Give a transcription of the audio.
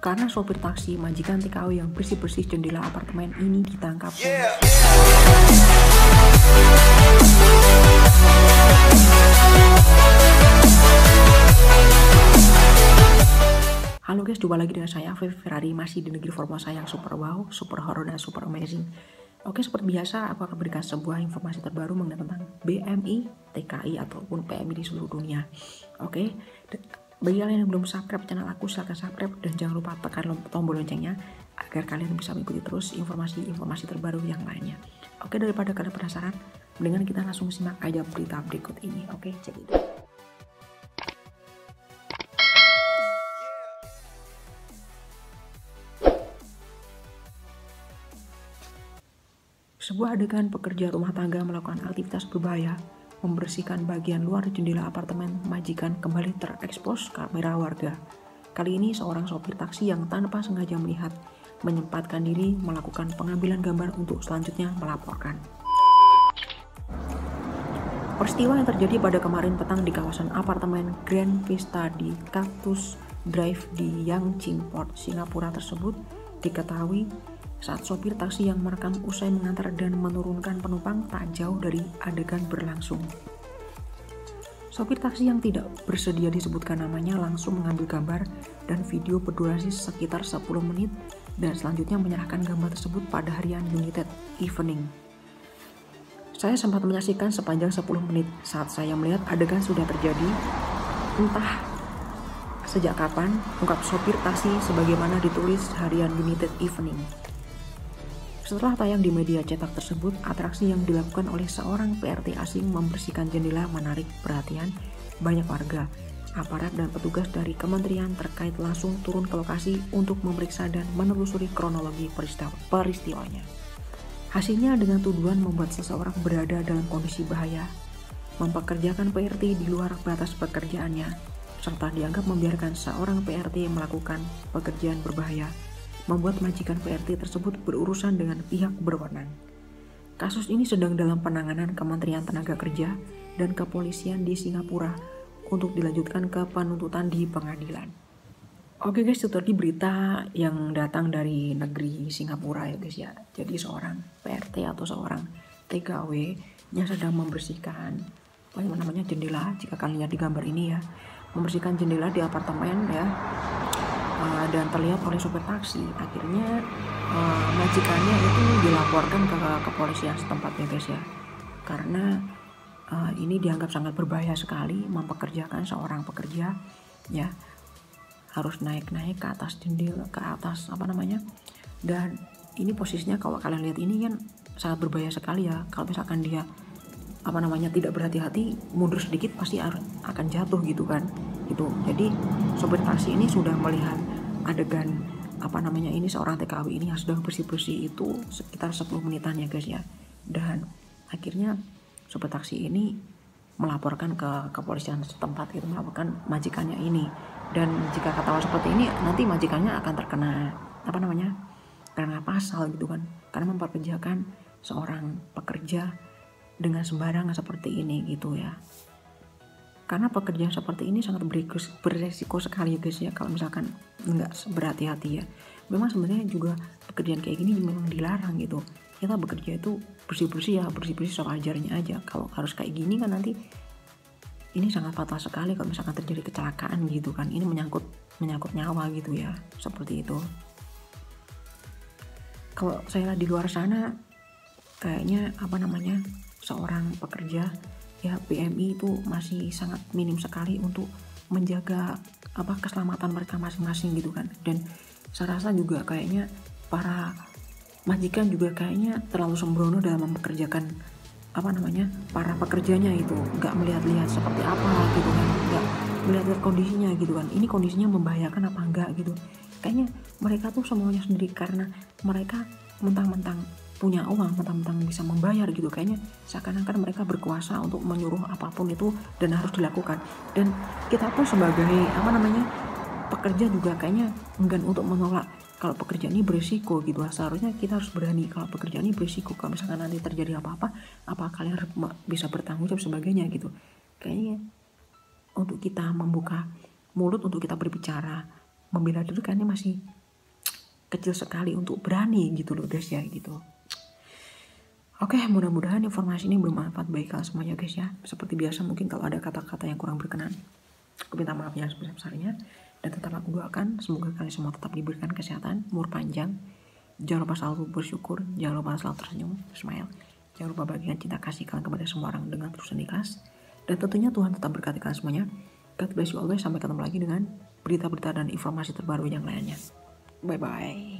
karena sopir taksi majikan TKW yang bersih-bersih jendela apartemen ini ditangkap. Halo guys, jumpa lagi dengan saya Afif Ferrari, masih di negeri Formula saya yang super wow, super horror dan super amazing. Oke, seperti biasa aku akan berikan sebuah informasi terbaru mengenai tentang BMI, TKI ataupun PMI di seluruh dunia. Oke, bagi kalian yang belum subscribe channel aku, silahkan subscribe dan jangan lupa tekan tombol loncengnya agar kalian bisa mengikuti terus informasi-informasi terbaru yang lainnya. Oke, daripada kalian penasaran, mendingan kita langsung simak aja berita berikut ini. Oke, cek itu. Sebuah adegan pekerja rumah tangga melakukan aktivitas berbahaya, membersihkan bagian luar jendela apartemen majikan kembali terekspos kamera warga. Kali ini seorang sopir taksi yang tanpa sengaja melihat, menyempatkan diri melakukan pengambilan gambar untuk selanjutnya melaporkan. Peristiwa yang terjadi pada kemarin petang di kawasan apartemen Grand Vista di Cactus Drive di Yanqingport, Singapura tersebut diketahui saat sopir taksi yang merekam usai mengantar dan menurunkan penumpang tak jauh dari adegan berlangsung. Sopir taksi yang tidak bersedia disebutkan namanya langsung mengambil gambar dan video berdurasi sekitar 10 menit dan selanjutnya menyerahkan gambar tersebut pada harian United Evening. Saya sempat menyaksikan sepanjang 10 menit. Saat saya melihat adegan sudah terjadi, entah sejak kapan, ungkap sopir taksi sebagaimana ditulis harian United Evening. Setelah tayang di media cetak tersebut, atraksi yang dilakukan oleh seorang PRT asing membersihkan jendela menarik perhatian banyak warga. Aparat dan petugas dari kementerian terkait langsung turun ke lokasi untuk memeriksa dan menelusuri kronologi peristiwanya. Hasilnya dengan tuduhan membuat seseorang berada dalam kondisi bahaya, mempekerjakan PRT di luar batas pekerjaannya, serta dianggap membiarkan seorang PRT melakukan pekerjaan berbahaya, membuat majikan PRT tersebut berurusan dengan pihak berwenang. Kasus ini sedang dalam penanganan Kementerian Tenaga Kerja dan Kepolisian di Singapura untuk dilanjutkan ke penuntutan di pengadilan. Oke guys, itu tadi berita yang datang dari negeri Singapura ya guys ya. Jadi seorang PRT atau seorang TKW yang sedang membersihkan jendela, jika kalian lihat di gambar ini ya, membersihkan jendela di apartemen ya. Dan terlihat oleh sopir taksi. Akhirnya majikannya itu dilaporkan ke kepolisian setempat ya guys ya, karena ini dianggap sangat berbahaya sekali, mempekerjakan seorang pekerja ya, harus naik-naik ke atas jendela, ke atas dan ini posisinya kalau kalian lihat ini kan sangat berbahaya sekali ya. Kalau misalkan dia tidak berhati-hati, mundur sedikit pasti akan jatuh gitu kan gitu. Jadi sopir taksi ini sudah melihat adegan ini seorang TKW ini yang sedang bersih-bersih itu sekitar 10 menitan ya guys ya, dan akhirnya sopir taksi ini melaporkan ke kepolisian setempat itu, melaporkan majikannya ini. Dan jika ketahuan seperti ini, nanti majikannya akan terkena karena pasal gitu kan, karena memperkerjakan seorang pekerja dengan sembarangan seperti ini gitu ya. Karena pekerjaan seperti ini sangat beresiko sekali ya guys ya, kalau misalkan nggak berhati-hati ya. Memang sebenarnya juga pekerjaan kayak gini memang dilarang gitu. Kita bekerja itu bersih-bersih sewajarnya aja. Kalau harus kayak gini kan nanti ini sangat fatal sekali kalau misalkan terjadi kecelakaan gitu kan. Ini menyangkut nyawa gitu ya, seperti itu. Kalau saya di luar sana kayaknya seorang pekerja ya PMI itu masih sangat minim sekali untuk menjaga keselamatan mereka masing-masing gitu kan. Dan saya rasa juga kayaknya para majikan juga kayaknya terlalu sembrono dalam mempekerjakan para pekerjanya itu, nggak melihat-lihat seperti apa gitu kan, nggak melihat kondisinya gitu kan, ini kondisinya membahayakan apa enggak gitu. Kayaknya mereka tuh semuanya sendiri karena mereka mentang-mentang punya uang, mentang-mentang bisa membayar gitu. Kayaknya seakan-akan mereka berkuasa untuk menyuruh apapun itu dan harus dilakukan. Dan kita pun sebagai pekerja juga kayaknya enggan untuk menolak kalau pekerjaan ini berisiko gitu. Seharusnya kita harus berani kalau pekerjaan ini berisiko. Kalau misalkan nanti terjadi apa-apa, kalian harus bisa bertanggung jawab sebagainya gitu. Kayaknya untuk kita membuka mulut untuk kita berbicara, membela diri kayaknya masih kecil sekali untuk berani gitu loh guys ya gitu. Oke, mudah-mudahan informasi ini bermanfaat bagi kalian semuanya guys ya. Seperti biasa mungkin kalau ada kata-kata yang kurang berkenan, aku minta maaf ya sebesar-besarnya. Dan tetap aku doakan semoga kalian semua tetap diberikan kesehatan, umur panjang. Jangan lupa selalu bersyukur, jangan lupa selalu tersenyum, smile. Jangan lupa bagikan cinta kasih kalian kepada semua orang dengan tulus dan ikhlas. Dan tentunya Tuhan tetap berkati kalian semuanya. God bless you always. Sampai ketemu lagi dengan berita-berita dan informasi terbaru yang lainnya. Bye-bye.